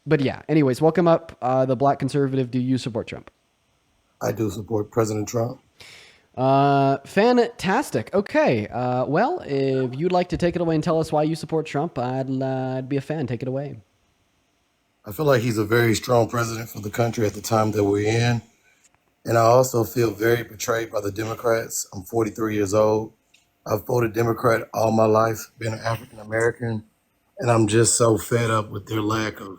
But yeah, anyways, welcome up, the Black Conservative. Do you support Trump? I do support President Trump. Fantastic. Okay. Well, if you'd like to take it away and tell us why you support Trump, I'd be a fan. Take it away. I feel like he's a very strong president for the country at the time that we're in. And I also feel very betrayed by the Democrats. I'm 43 years old. I've voted Democrat all my life, been an African American, and I'm just so fed up with their lack of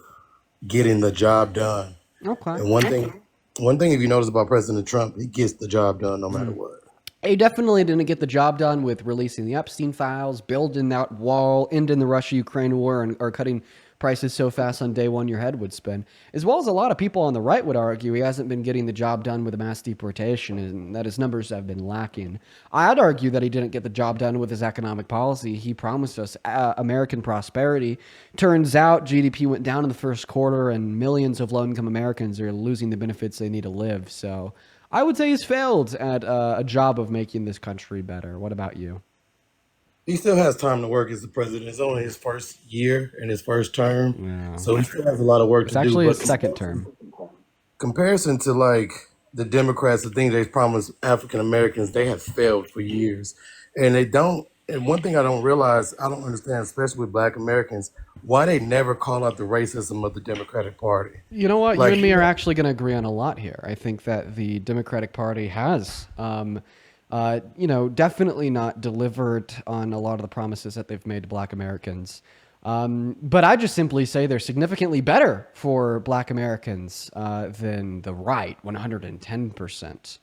getting the job done. Okay. And one thing if you notice about President Trump, he gets the job done no matter what. He definitely didn't get the job done with releasing the Epstein files, building that wall, ending the Russia-Ukraine war, and or cutting prices so fast on day one your head would spin. As well as a lot of people on the right would argue, he hasn't been getting the job done with the mass deportation and that his numbers have been lacking. I'd argue that he didn't get the job done with his economic policy. He promised us American prosperity. Turns out GDP went down in the first quarter and millions of low-income Americans are losing the benefits they need to live. So I would say he's failed at a job of making this country better. What about you? He still has time to work as the president. It's only his first year and his first term. Yeah. So he still has a lot of work It's to do. actually But his second term. comparison to like the Democrats, the things they promised African Americans, they have failed for years. And they don't, and one thing I don't realize, I don't understand, especially with black Americans, why they never call out the racism of the Democratic Party. You know what? You Like, and me are actually going to agree on a lot here. I think that the Democratic Party has, definitely not delivered on a lot of the promises that they've made to Black Americans. But I just simply say they're significantly better for Black Americans than the right, 110%.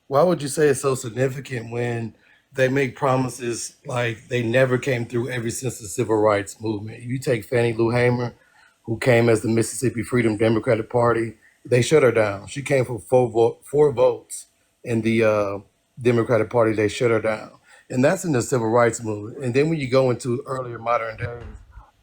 why would you say it's so significant when they make promises like they never came through ever since the civil rights movement? You take Fannie Lou Hamer, who came as the Mississippi Freedom Democratic Party, they shut her down. She came for four votes in the Democratic Party. They shut her down, and that's in the civil rights movement. And then when you go into earlier modern days,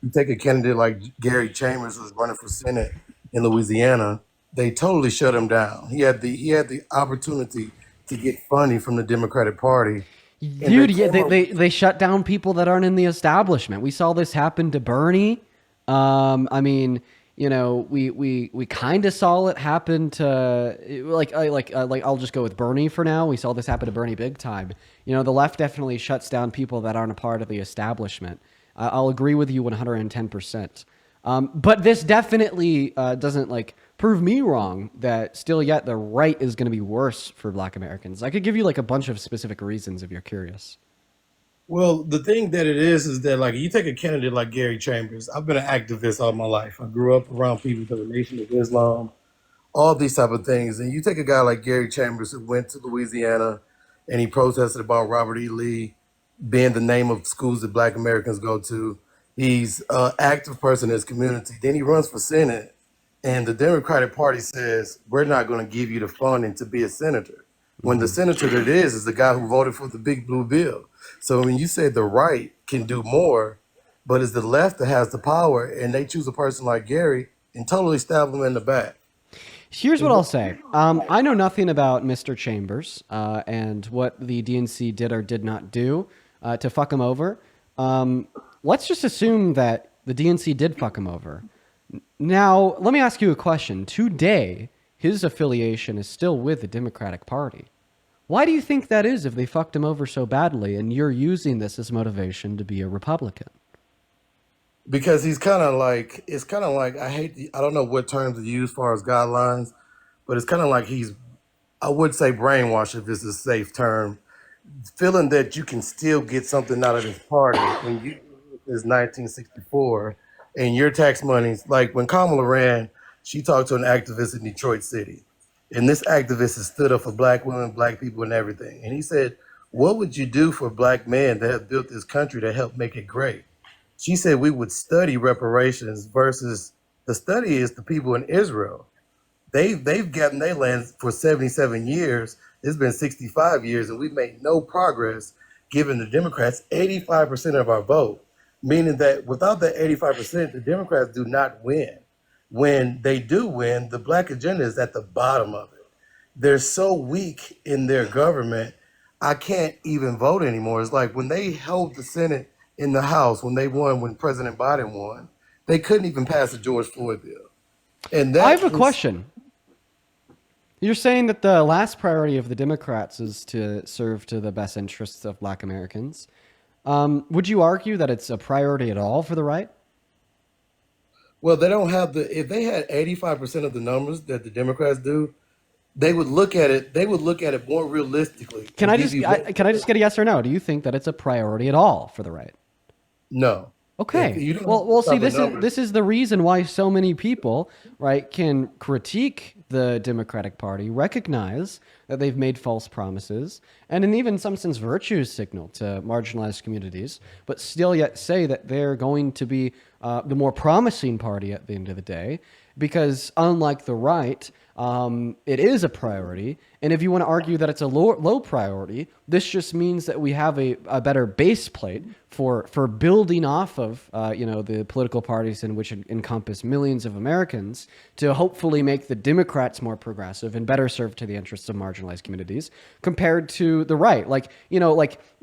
you take a candidate like Gary Chambers, who's running for Senate in Louisiana. They totally shut him down. He had the opportunity to get funding from the Democratic Party, and they Dude, yeah, came up. they shut down people that aren't in the establishment. We saw this happen to Bernie. I mean, we kind of saw it happen to like I'll just go with Bernie for now. We saw this happen to Bernie big time. The left definitely shuts down people that aren't a part of the establishment. I'll agree with you 110%. But this definitely doesn't like prove me wrong that still yet the right is going to be worse for Black Americans. I could give you like a bunch of specific reasons if you're curious. Well, the thing that it is that like you take a candidate like Gary Chambers. I've been an activist all my life. I grew up around people for the Nation of Islam, all these type of things. And you take a guy like Gary Chambers who went to Louisiana and he protested about Robert E. Lee being the name of schools that Black Americans go to. He's an active person in his community. Then he runs for Senate, and the Democratic Party says we're not going to give you the funding to be a senator. When the senator that is the guy who voted for the Big Blue Bill. So when you say the right can do more, but it's the left that has the power, and they choose a person like Gary and totally stab him in the back. Here's what I'll say. I know nothing about Mr. Chambers and what the DNC did or did not do to fuck him over. Let's just assume that the DNC did fuck him over. Now, let me ask you a question. Today, his affiliation is still with the Democratic Party. Why do you think that is if they fucked him over so badly and you're using this as motivation to be a Republican? Because he's kind of like it's kind of like I don't know what terms to use as far as guidelines, but it's kind of like he's I would say brainwash if it's a safe term, feeling that you can still get something out of this party when you is 1964 and your tax money's like when Kamala ran, she talked to an activist in Detroit City. And this activist has stood up for black women, black people, and everything. And he said, what would you do for black men that have built this country to help make it great? She said we would study reparations versus the study is the people in Israel. They've gotten their land for 77 years. It's been 65 years, and we've made no progress, giving the Democrats 85% of our vote, meaning that without that 85%, the Democrats do not win. When they do win, the black agenda is at the bottom of it. They're so weak in their government, I can't even vote anymore. It's like when they held the Senate in the House, when they won, when President Biden won, They couldn't even pass the George Floyd bill, and I that have a was question. You're saying that the last priority of the Democrats is to serve to the best interests of Black Americans. Would you argue that it's a priority at all for the right? well, they don't have the. If they had 85% of the numbers that the Democrats do, they would look at it. They would look at it more realistically Can and I give just you can I just get a yes or no? Do you think that it's a priority at all for the right? no. If Okay. you don't Well, have those we'll see. type of This numbers, is the reason why so many people, right, can critique the Democratic Party, recognize that they've made false promises, and in even some sense virtue signal to marginalized communities, but still yet say that they're going to be the more promising party at the end of the day, because unlike the right, it is a priority. And if you want to argue that it's a low priority, this just means that we have a better base plate for building off of the political parties in which encompass millions of Americans to hopefully make the Democrats more progressive and better serve to the interests of marginalized communities compared to the right. Like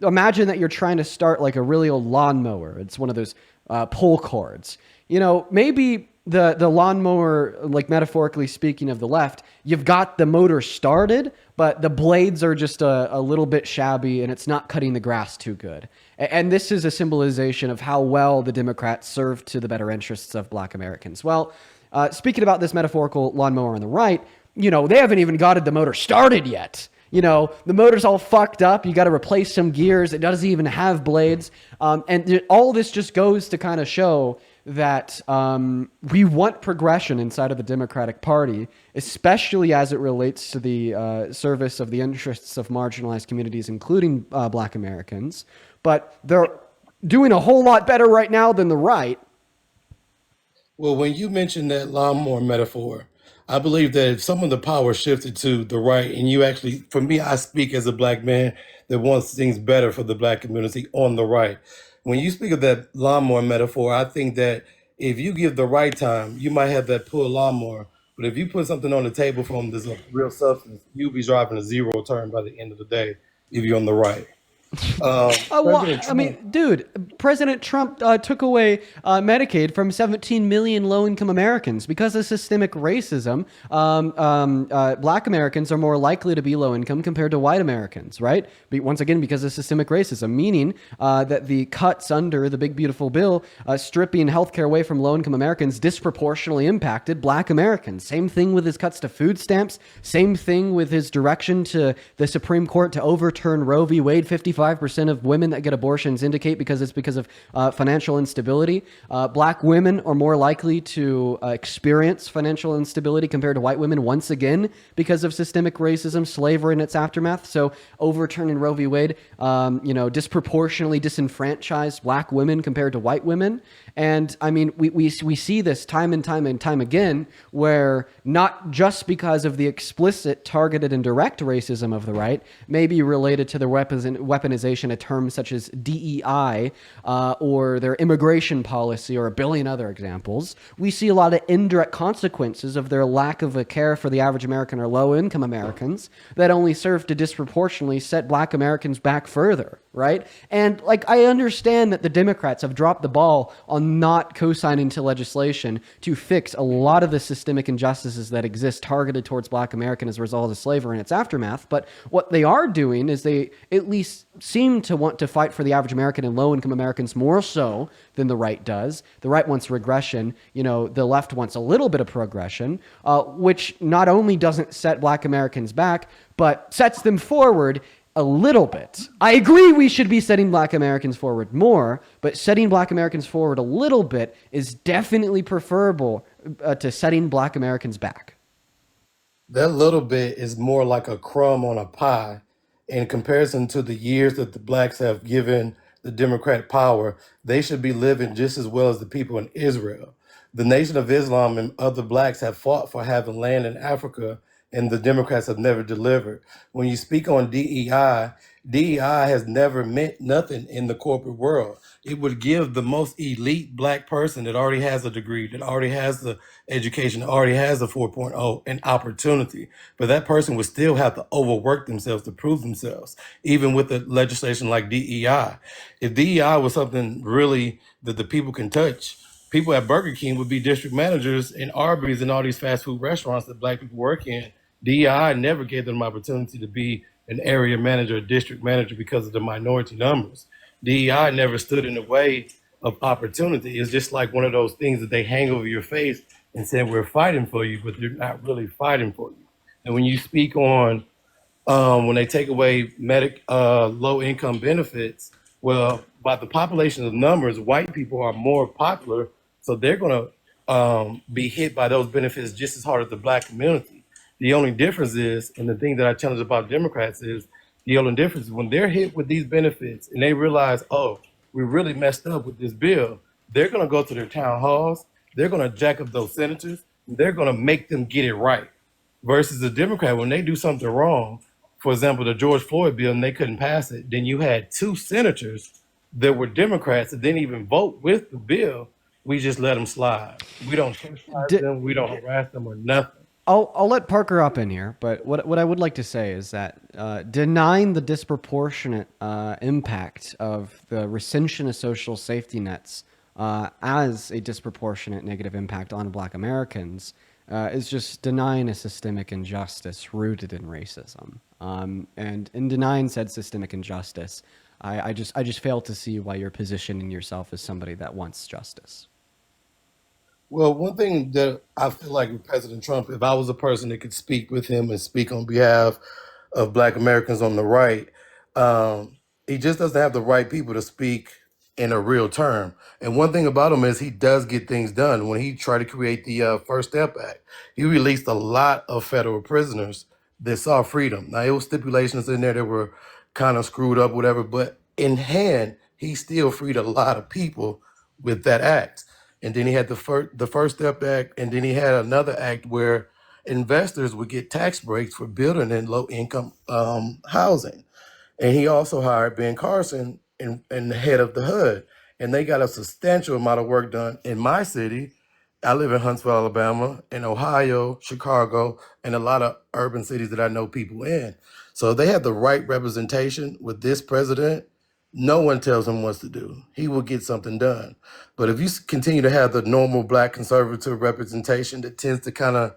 imagine that you're trying to start like a really old lawnmower. It's one of those pull cords. Maybe the lawnmower, like metaphorically speaking, of the left, you've got the motor started, but the blades are just a little bit shabby and it's not cutting the grass too good. And this is a symbolization of how well the Democrats serve to the better interests of Black Americans. Well, speaking about this metaphorical lawnmower on the right, they haven't even gotten the motor started yet. The motor's all fucked up. You got to replace some gears. It doesn't even have blades. And all this just goes to kind of show that we want progression inside of the Democratic Party, especially as it relates to the service of the interests of marginalized communities, including Black Americans. But they're doing a whole lot better right now than the right. well, when you mentioned that lawnmower metaphor, I believe that if some of the power shifted to the right, and you actually, for me, I speak as a black man that wants things better for the black community on the right. When you speak of that lawnmower metaphor, I think that if you give the right time, you might have that pull lawnmower. But if you put something on the table from this real substance, you'll be driving a zero turn by the end of the day if you're on the right. President I Trump. mean, dude, President Trump took away Medicaid from 17 million low-income Americans because of systemic racism. Black Americans are more likely to be low-income compared to white Americans, right? Once again, because of systemic racism, meaning that the cuts under the big beautiful bill stripping healthcare away from low-income Americans disproportionately impacted Black Americans. Same thing with his cuts to food stamps. Same thing with his direction to the Supreme Court to overturn Roe v. Wade. 55% of women that get abortions indicate because of financial instability. Black women are more likely to experience financial instability compared to white women once again because of systemic racism, slavery, and its aftermath. So overturning Roe v. Wade, disproportionately disenfranchised Black women compared to white women. And I mean, we see this time and time and time again, where not just because of the explicit, targeted, and direct racism of the right may be related to the weaponization of terms such as DEI or their immigration policy or a billion other examples. We see a lot of indirect consequences of their lack of a care for the average American or low-income Americans that only serve to disproportionately set Black Americans back further, right? And like, I understand that the Democrats have dropped the ball on not co-signing to legislation to fix a lot of the systemic injustices that exist targeted towards Black Americans as a result of slavery and its aftermath. But what they are doing is they at least seem to want to fight for the average American and low-income Americans more so than the right does. The right wants regression. The left wants a little bit of progression, which not only doesn't set Black Americans back, but sets them forward a little bit. I agree we should be setting Black Americans forward more, but setting Black Americans forward a little bit is definitely preferable to setting Black Americans back. That little bit is more like a crumb on a pie in comparison to the years that the blacks have given the Democrat power. They should be living just as well as the people in Israel. The Nation of Islam and other blacks have fought for having land in Africa, and the Democrats have never delivered. When you speak on DEI, DEI has never meant nothing in the corporate world. It would give the most elite black person that already has a degree, that already has the education, that already has a 4.0, an opportunity. But that person would still have to overwork themselves to prove themselves, even with the legislation like DEI. If DEI was something really that the people can touch, people at Burger King would be district managers in Arby's and all these fast food restaurants that black people work in. DEI never gave them an opportunity to be an area manager or district manager because of the minority numbers. DEI never stood in the way of opportunity. It's just like one of those things that they hang over your face and say, we're fighting for you, but they're not really fighting for you. And when you speak on when they take away low income benefits, well, by the population of numbers, white people are more popular, so they're going to be hit by those benefits just as hard as the black community. The only difference is, and the thing that I challenge about Democrats is, the only difference is when they're hit with these benefits and they realize, oh, we really messed up with this bill, they're going to go to their town halls, they're going to jack up those senators, and they're going to make them get it right. Versus the Democrat, when they do something wrong, for example, the George Floyd bill, and they couldn't pass it, then you had two senators that were Democrats that didn't even vote with the bill. We just let them slide. We don't criticize them. We don't harass them or nothing. I'll let Parker up in here, but what I would like to say is that denying the disproportionate impact of the recension of social safety nets as a disproportionate negative impact on Black Americans is just denying a systemic injustice rooted in racism. And in denying said systemic injustice, I just fail to see why you're positioning yourself as somebody that wants justice. Well, one thing that I feel like with President Trump, if I was a person that could speak with him and speak on behalf of Black Americans on the right, he just doesn't have the right people to speak in a real term. And one thing about him is he does get things done. When he tried to create the First Step Act, he released a lot of federal prisoners that saw freedom. Now, it was stipulations in there that were kind of screwed up, whatever, but in hand, he still freed a lot of people with that act. And then he had the First Step Act, and then he had another act where investors would get tax breaks for building in low income housing. And he also hired Ben Carson and the head of the HUD. And they got a substantial amount of work done in my city. I live in Huntsville, Alabama, in Ohio, Chicago, and a lot of urban cities that I know people in. So they have the right representation with this president. No one tells him what to do. He will get something done. But if you continue to have the normal Black conservative representation that tends to kind of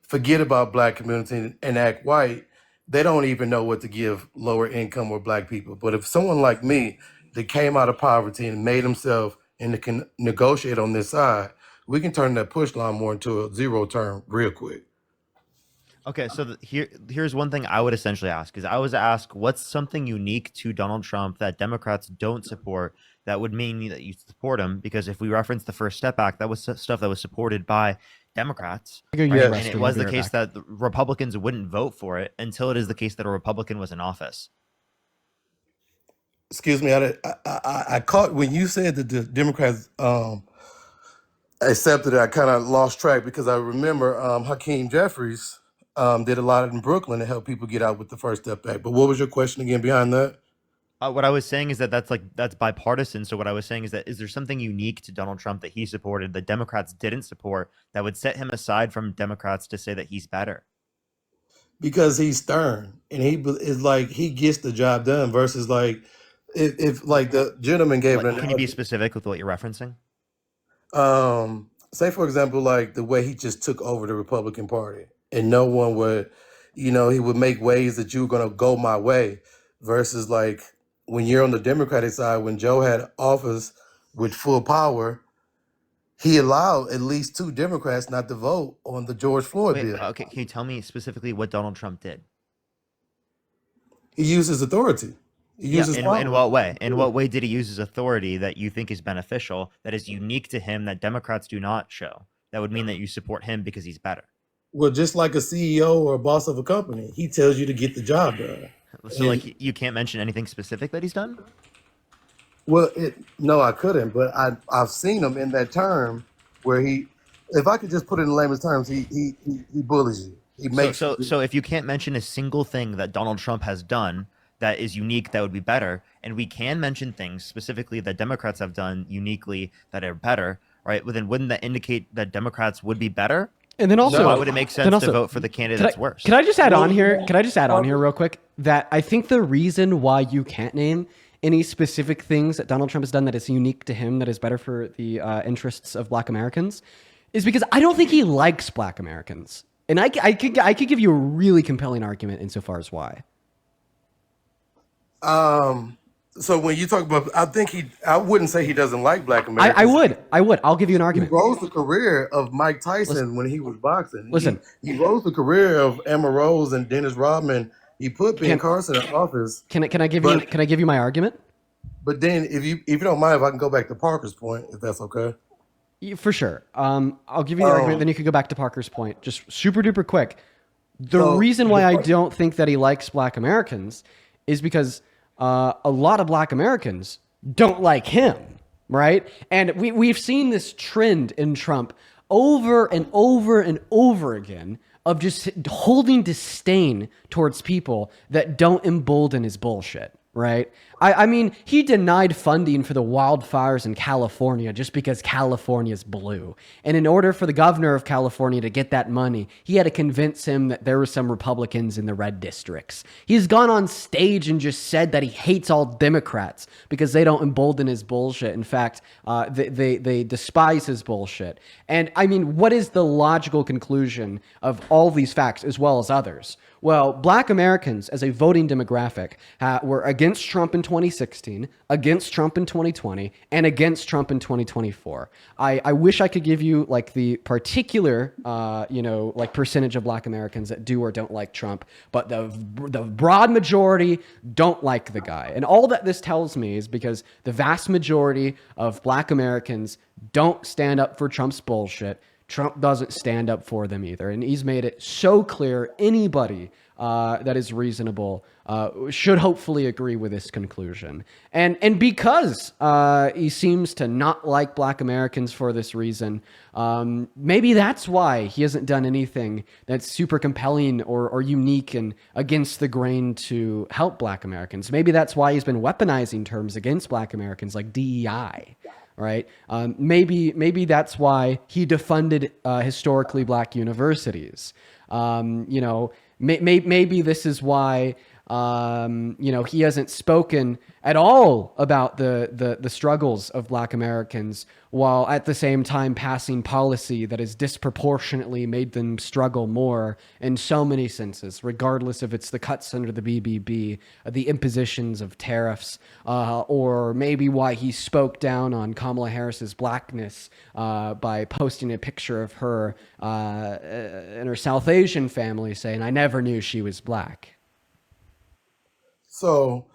forget about Black community and act white, they don't even know what to give lower income or Black people. But if someone like me that came out of poverty and made himself and can negotiate on this side, we can turn that push lawnmower into a zero turn real quick. Okay, so here's one thing I would essentially ask is I was asked what's something unique to Donald Trump that Democrats don't support that would mean that you support him, because if we reference the First Step Act, that was stuff that was supported by Democrats, right? And it was the case that the Republicans wouldn't vote for it until it is the case that a Republican was in office. Excuse me, I caught when you said that the Democrats accepted it. I kind of lost track because I remember Hakeem Jeffries did a lot in Brooklyn to help people get out with the First Step Act. But what was your question again behind that? What I was saying is that that's bipartisan. So what I was saying is that is there something unique to Donald Trump that he supported that Democrats didn't support that would set him aside from Democrats to say that he's better? Because he's stern and is like he gets the job done versus like if like the gentleman gave Can you be specific with what you're referencing? Say for example, like the way he just took over the Republican Party and no one would, he would make ways that you were going to go my way versus like when you're on the Democratic side, when Joe had office with full power, he allowed at least two Democrats not to vote on the George Floyd bill. Okay, can you tell me specifically what Donald Trump did? He used his authority. In what way? In what way did he use his authority that you think is beneficial, that is unique to him, that Democrats do not show? That would mean that you support him because he's better. Well, just like a CEO or a boss of a company, he tells you to get the job done. So, like, you can't mention anything specific that he's done? Well, no, I couldn't, but I've seen him in that term where if I could just put it in layman's terms, he bullies you. He makes so if you can't mention a single thing that Donald Trump has done that is unique, that would be better, and we can mention things specifically that Democrats have done uniquely that are better, right? Well, then wouldn't that indicate that Democrats would be better? And then also, why would it make sense to vote for the candidate that's worse? Can I just add on here? Can I just add on here real quick that I think the reason why you can't name any specific things that Donald Trump has done that is unique to him that is better for the interests of Black Americans is because I don't think he likes Black Americans. And I could give you a really compelling argument insofar as why. So when you talk about, I wouldn't say he doesn't like Black Americans. I would. I'll give you an He argument. rose the career of Mike Tyson when he was boxing. Listen. He rose the career of Emma Rose and Dennis Rodman. He put Ben Carson in office. Can I give you my argument? But then, if you don't mind, if I can go back to Parker's point, if that's okay. For sure. I'll give you the argument. Then you could go back to Parker's point. Just super duper quick. The reason why I don't think that he likes Black Americans is because a lot of Black Americans don't like him, right? And we've seen this trend in Trump over and over and over again of just holding disdain towards people that don't embolden his bullshit, right? I mean, he denied funding for the wildfires in California just because California's blue. And in order for the governor of California to get that money, he had to convince him that there were some Republicans in the red districts. He's gone on stage and just said that he hates all Democrats because they don't embolden his bullshit. In fact, they despise his bullshit. And I mean, what is the logical conclusion of all these facts as well as others? Well, Black Americans as a voting demographic were against Trump in 2016, against Trump in 2020, and against Trump in 2024. I wish I could give you like the particular, like percentage of Black Americans that do or don't like Trump, but the broad majority don't like the guy. And all that this tells me is because the vast majority of Black Americans don't stand up for Trump's bullshit. Trump doesn't stand up for them either. And he's made it so clear anybody that is reasonable should hopefully agree with this conclusion. And because he seems to not like Black Americans for this reason, maybe that's why he hasn't done anything that's super compelling or unique and against the grain to help Black Americans. Maybe that's why he's been weaponizing terms against Black Americans like DEI. Right? Maybe that's why he defunded historically Black universities. Maybe this is why he hasn't spoken at all about the struggles of Black Americans, while at the same time passing policy that has disproportionately made them struggle more in so many senses, regardless if it's the cuts under the BBB, the impositions of tariffs, or maybe why he spoke down on Kamala Harris's Blackness by posting a picture of her and her South Asian family saying, "I never knew she was Black." So,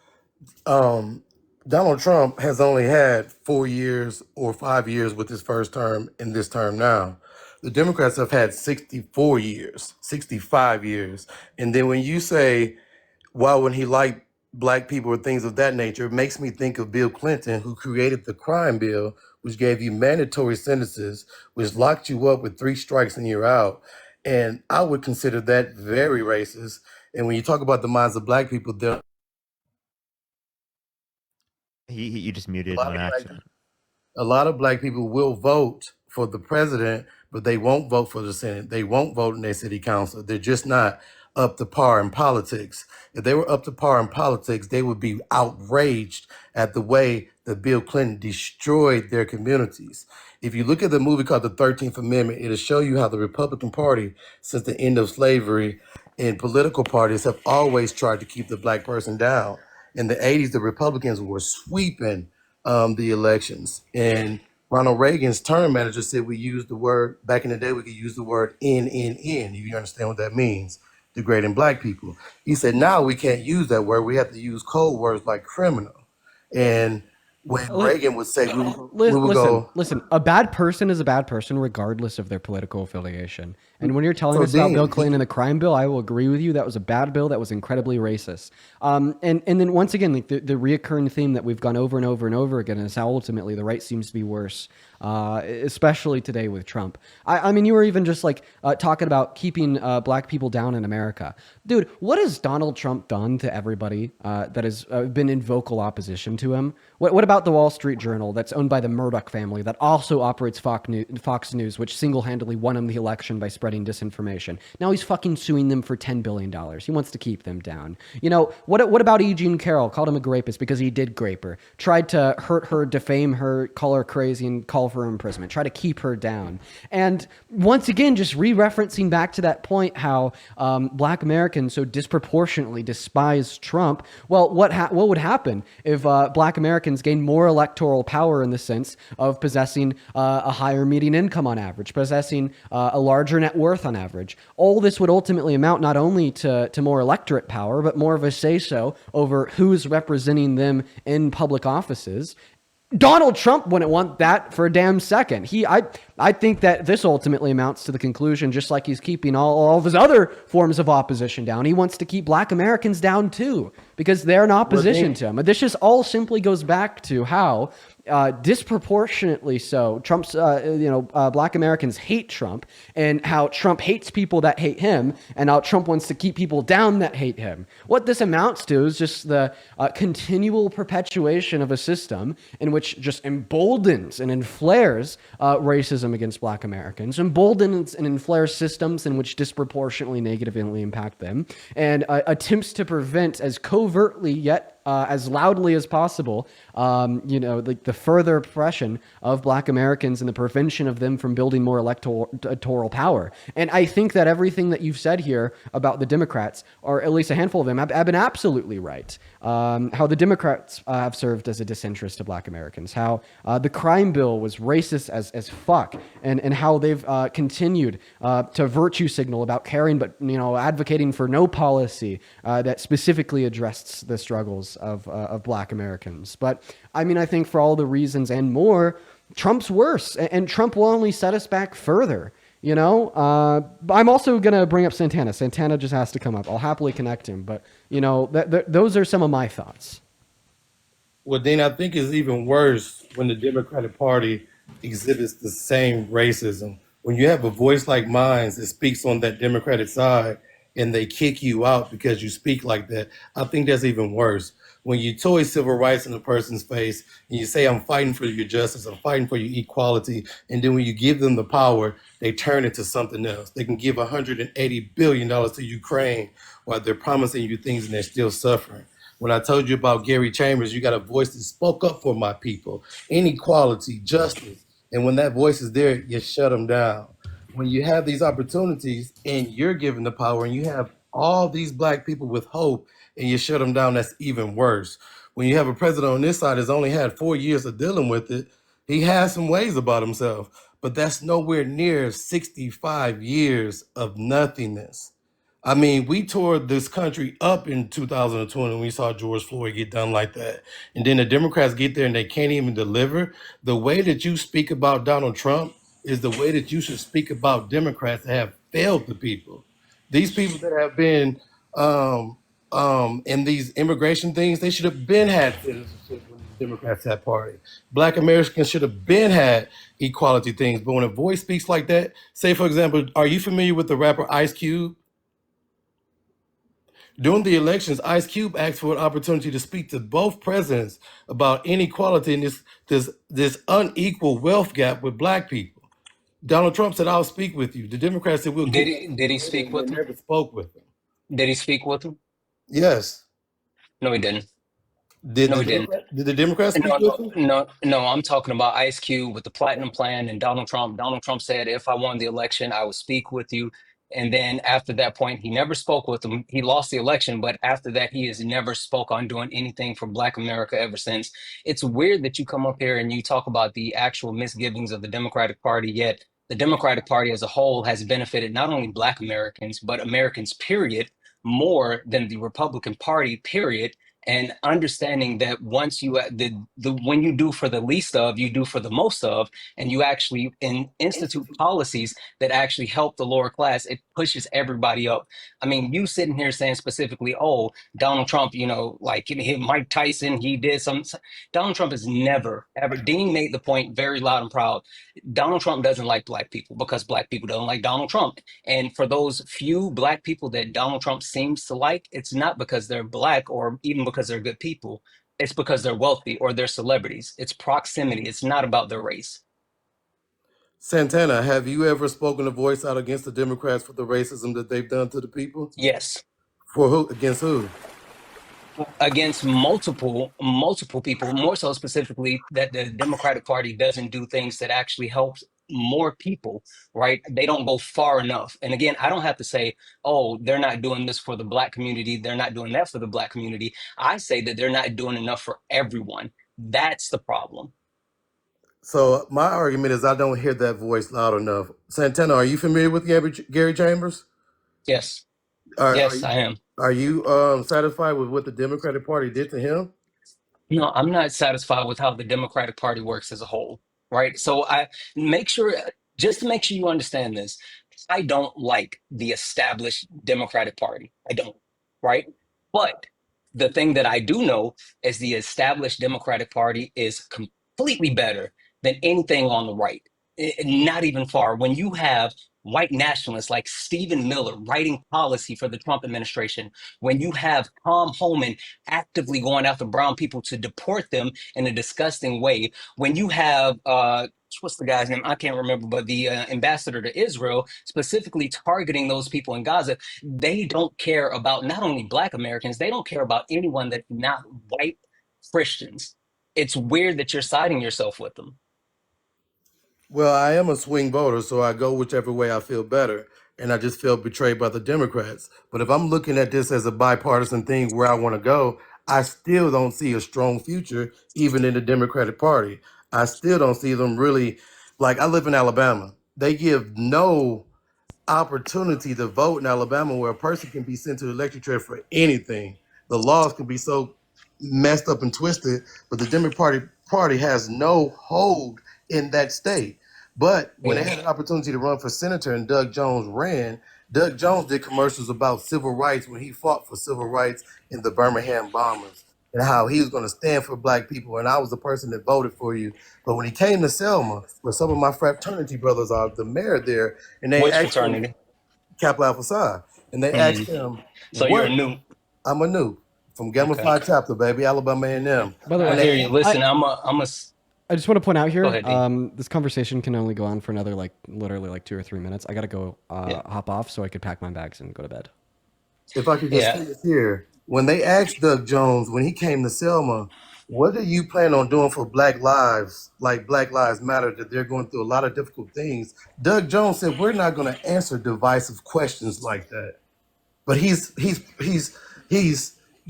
Donald Trump has only had 4 years or 5 years with his first term in this term now. The Democrats have had 64 years, 65 years. And then when you say, why wouldn't he like Black people or things of that nature, it makes me think of Bill Clinton, who created the crime bill, which gave you mandatory sentences, which locked you up with 3 strikes and you're out. And I would consider that very racist. And when you talk about the minds of Black people, they're You just muted lot on of Black accident. a lot of Black people will vote for the president, but they won't vote for the Senate. They won't vote in their city council. They're just not up to par in politics. If they were up to par in politics, they would be outraged at the way that Bill Clinton destroyed their communities. If you look at the movie called The 13th Amendment, it'll show you how the Republican Party, since the end of slavery, and political parties have always tried to keep the Black person down. In the 80s, the Republicans were sweeping the elections. And Ronald Reagan's term manager said we used the word, back in the day, we could use the word N, if you understand what that means, degrading Black people. He said, now we can't use that word. We have to use code words like criminal. And when Reagan would say, we would go, Listen, a bad person is a bad person regardless of their political affiliation. And when you're telling us about Bill Clinton and the crime bill, I will agree with you. That was a bad bill. That was incredibly racist. And then once again, like the reoccurring theme that we've gone over and over and over again is how ultimately the right seems to be worse especially today with Trump. I mean, you were even just like talking about keeping black people down in America. Dude, what has Donald Trump done to everybody that has been in vocal opposition to him? What about the Wall Street Journal that's owned by the Murdoch family that also operates Fox News, which single-handedly won him the election by spreading disinformation? Now he's fucking suing them for $10 billion. He wants to keep them down. You know, what about E. Jean Carroll? Called him a rapist because he did grape her. Tried to hurt her, defame her, call her crazy, and call for imprisonment. Try to keep her down. And once again, just re-referencing back to that point how black Americans so disproportionately despise Trump. Well, what would happen if black Americans gained more electoral power in the sense of possessing a higher median income on average, possessing a larger net worth on average? All this would ultimately amount not only to more electorate power, but more of a say-so over who's representing them in public offices. Donald Trump wouldn't want that for a damn second. I think that this ultimately amounts to the conclusion, just like he's keeping all of his other forms of opposition down. He wants to keep black Americans down too, because they're in opposition to him. But this just all simply goes back to how disproportionately so Trump's, black Americans hate Trump, and how Trump hates people that hate him, and how Trump wants to keep people down that hate him. What this amounts to is just the continual perpetuation of a system in which just emboldens and inflares racism against black Americans, emboldens and inflares systems in which disproportionately negatively impact them, and attempts to prevent as covertly yet as loudly as possible, the further oppression of black Americans and the prevention of them from building more electoral power. And I think that everything that you've said here about the Democrats, or at least a handful of them, have been absolutely right. How the Democrats have served as a disinterest to black Americans, how the crime bill was racist as fuck, and how they've continued to virtue signal about caring but advocating for no policy that specifically addressed the struggles of black Americans. But I mean, I think for all the reasons and more, Trump's worse, and Trump will only set us back further. I'm also going to bring up Santana. Santana just has to come up. I'll happily connect him. But, those are some of my thoughts. Well, Dean, I think it's even worse when the Democratic Party exhibits the same racism. When you have a voice like mine that speaks on that Democratic side and they kick you out because you speak like that, I think that's even worse. When you toy civil rights in a person's face and you say, I'm fighting for your justice, I'm fighting for your equality, and then when you give them the power, they turn it to something else. They can give $180 billion to Ukraine while they're promising you things and they're still suffering. When I told you about Gary Chambers, you got a voice that spoke up for my people, inequality, justice. And when that voice is there, you shut them down. When you have these opportunities and you're given the power and you have all these black people with hope and you shut them down, that's even worse. When you have a president on this side that's only had 4 years of dealing with it, he has some ways about himself, but that's nowhere near 65 years of nothingness. I mean, we tore this country up in 2020 when we saw George Floyd get done like that. And then the Democrats get there and they can't even deliver. The way that you speak about Donald Trump is the way that you should speak about Democrats that have failed the people. These people that have been in these immigration things, they should have been had citizenship when the Democrats had party. Black Americans should have been had equality things. But when a voice speaks like that, say, for example, are you familiar with the rapper Ice Cube? During the elections, Ice Cube asked for an opportunity to speak to both presidents about inequality and this unequal wealth gap with black people. Donald Trump said, "I'll speak with you." The Democrats said, "We'll Did get he did he together," speak and they with him? never spoke with him. Did he speak with him? Yes. No, he didn't. Did No, the he didn't. Democrats speak No, with no, him? no. I'm talking about Ice Cube with the Platinum Plan and Donald Trump. Donald Trump said, if I won the election, I would speak with you. And then after that point, he never spoke with him. He lost the election, but after that, he has never spoke on doing anything for Black America ever since. It's weird that you come up here and you talk about the actual misgivings of the Democratic Party, yet the Democratic Party as a whole has benefited not only Black Americans, but Americans, period, more than the Republican Party, period. and understanding that once you the when you do for the least of, you do for the most of, and you actually institute policies that actually help the lower class, it pushes everybody up. I mean, you sitting here saying specifically, oh, Donald Trump, like Mike Tyson, he did some. Donald Trump has never, ever. Dean made the point very loud and proud. Donald Trump doesn't like black people because black people don't like Donald Trump. And for those few black people that Donald Trump seems to like, it's not because they're black or even because they're good people. It's because they're wealthy or they're celebrities. It's proximity. It's not about their race. Santana, have you ever spoken a voice out against the Democrats for the racism that they've done to the people? Yes. For who? Against who? Against multiple people, more so specifically that the Democratic Party doesn't do things that actually helps more people, right? They don't go far enough. And again, I don't have to say, oh, they're not doing this for the black community, they're not doing that for the black community. I say that they're not doing enough for everyone. That's the problem. So my argument is I don't hear that voice loud enough. Santana, are you familiar with Gary Chambers? Yes. Are, are Yes, you I am. are you satisfied with what the Democratic Party did to him? No, I'm not satisfied with how the Democratic Party works as a whole, right? So I make sure, just to make sure you understand this, I don't like the established Democratic Party. I don't, right? But the thing that I do know is the established Democratic Party is completely better than anything on the right. Not even far. When you have white nationalists like Stephen Miller writing policy for the Trump administration, when you have Tom Homan actively going after brown people to deport them in a disgusting way, when you have what's the guy's name? I can't remember, but the ambassador to Israel specifically targeting those people in Gaza, they don't care about not only Black Americans, they don't care about anyone that's not white Christians. It's weird that you're siding yourself with them. Well, I am a swing voter, so I go whichever way I feel better. And I just feel betrayed by the Democrats. But if I'm looking at this as a bipartisan thing where I want to go, I still don't see a strong future, even in the Democratic Party. I still don't see them really, like, I live in Alabama. They give no opportunity to vote in Alabama where a person can be sent to the electric chair for anything. The laws can be so messed up and twisted, but the Democratic Party has no hold in that state. But when they Yeah. had an opportunity to run for senator and Doug Jones ran, Doug Jones did commercials about civil rights when he fought for civil rights in the Birmingham bombers and how he was going to stand for black people. And I was the person that voted for you. But when he came to Selma, where some of my fraternity brothers are the mayor there, and they Which asked him, fraternity? Kappa Alpha Psi, and they asked Mm. him, So you're a what? new. I'm a new from Gamma Okay. Phi chapter, baby, Alabama A&M. By the I When way, hear you. they Listen, I'm a. I just want to point out Go here, ahead, Dean. this conversation can only go on for another literally 2 or 3 minutes. I gotta go Yeah. hop off so I could pack my bags and go to bed. if I could just Yeah. finish here, when they asked Doug Jones when he came to Selma, what do you plan on doing for Black lives, like Black Lives Matter, that they're going through a lot of difficult things? Doug Jones said, we're not going to answer divisive questions like that. But he's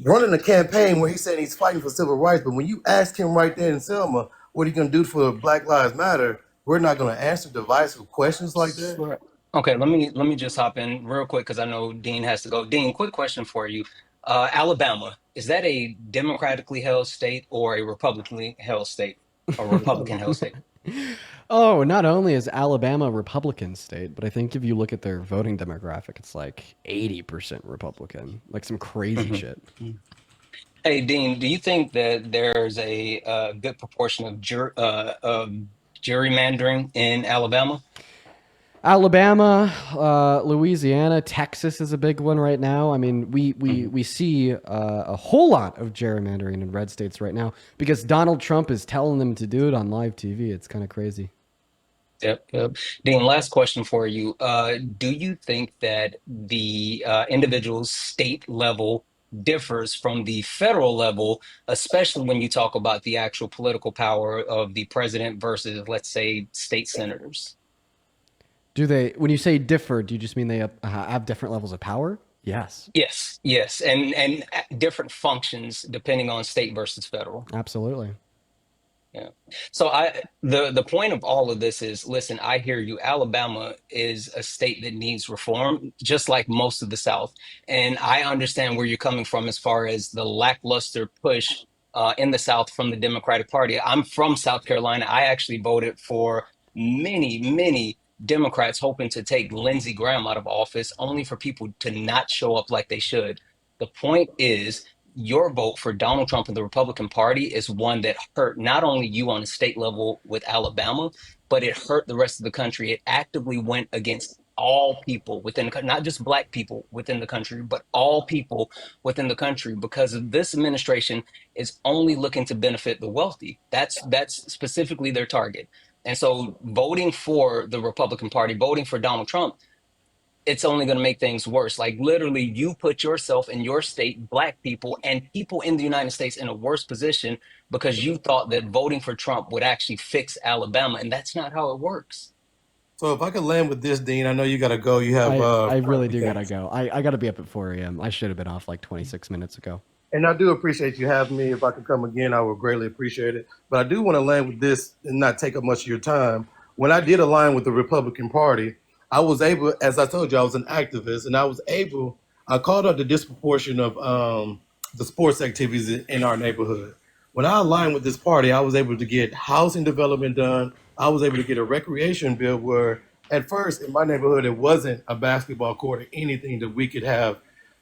running a campaign where he's saying he's fighting for civil rights. But when you ask him right there in Selma, what are you going to do for Black Lives Matter? We're not going to answer divisive questions like that. Sure. Okay, let me just hop in real quick because I know Dean has to go. Dean, quick question for you. Alabama, is that a democratically held state or a republicanly held state? A Republican held state? Oh, not only is Alabama a Republican state, but I think if you look at their voting demographic, it's like 80% Republican, like some crazy Hmm. shit. Hey, Dean, do you think that there's a good proportion of gerrymandering in Alabama? Alabama, Louisiana, Texas is a big one right now. I mean, we see a whole lot of gerrymandering in red states right now because Donald Trump is telling them to do it on live TV. It's kind of crazy. Yep, yep. Dean, last question for you. Do you think that the individual state level differs from the federal level, especially when you talk about the actual political power of the president versus, let's say, state senators? Do they, when you say differ, do you just mean they have different levels of power? Yes, Yes, yes, and different functions depending on state versus federal. absolutely. Yeah. So the point of all of this is, listen, I hear you. Alabama is a state that needs reform, just like most of the South. And I understand where you're coming from as far as the lackluster push in the South from the Democratic Party. I'm from South Carolina. I actually voted for many Democrats hoping to take Lindsey Graham out of office, only for people to not show up like they should. The point is, your vote for Donald Trump and the Republican Party is one that hurt not only you on a state level with Alabama, but it hurt the rest of the country. It actively went against all people within the country, not just black people within the country, but all people within the country, because this administration is only looking to benefit the wealthy. That's specifically their target. And so voting for the Republican Party, voting for Donald Trump, it's only going to make things worse. Like literally, you put yourself in your state, black people, and people in the United States in a worse position because you thought that voting for Trump would actually fix Alabama, and that's not how it works. So if I could land with this, Dean, I know you got to go. You have I really do private gotta go. I gotta be up at 4 a.m. I should have been off like 26 minutes ago. And I do appreciate you having me. If I could come again, I would greatly appreciate it. But I do want to land with this and not take up much of your time. When I did align with the Republican Party, I was able, as I told you, I was an activist, and I called out the disproportion of the sports activities in our neighborhood. When I aligned with this party, I was able to get housing development done. I was able to get a recreation bill where, at first, in my neighborhood, it wasn't a basketball court or anything that we could have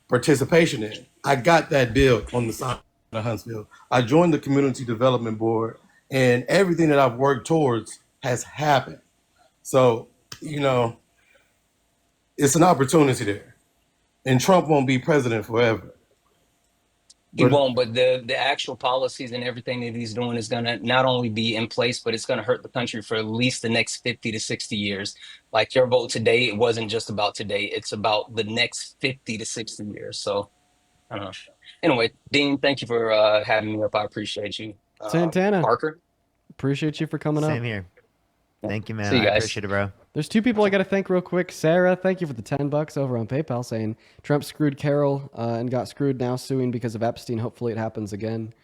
participation in. I got that bill on the side of Huntsville. I joined the community development board, and everything that I've worked towards has happened. So, you know, it's an opportunity there. And Trump won't be president forever. He But won't, but the actual policies and everything that he's doing is going to not only be in place, but it's going to hurt the country for at least the next 50 to 60 years. Like your vote today, it wasn't just about today, it's about the next 50 to 60 years. So, I don't know. Anyway, Dean, thank you for having me up. I appreciate you. Santana, Parker, appreciate you for coming up. Same here. Thank you, man. see you I guys. appreciate it, bro. There's two people I got to thank real quick. Sarah, thank you for the $10 over on PayPal saying Trump screwed Carol and got screwed now suing because of Epstein. Hopefully it happens again.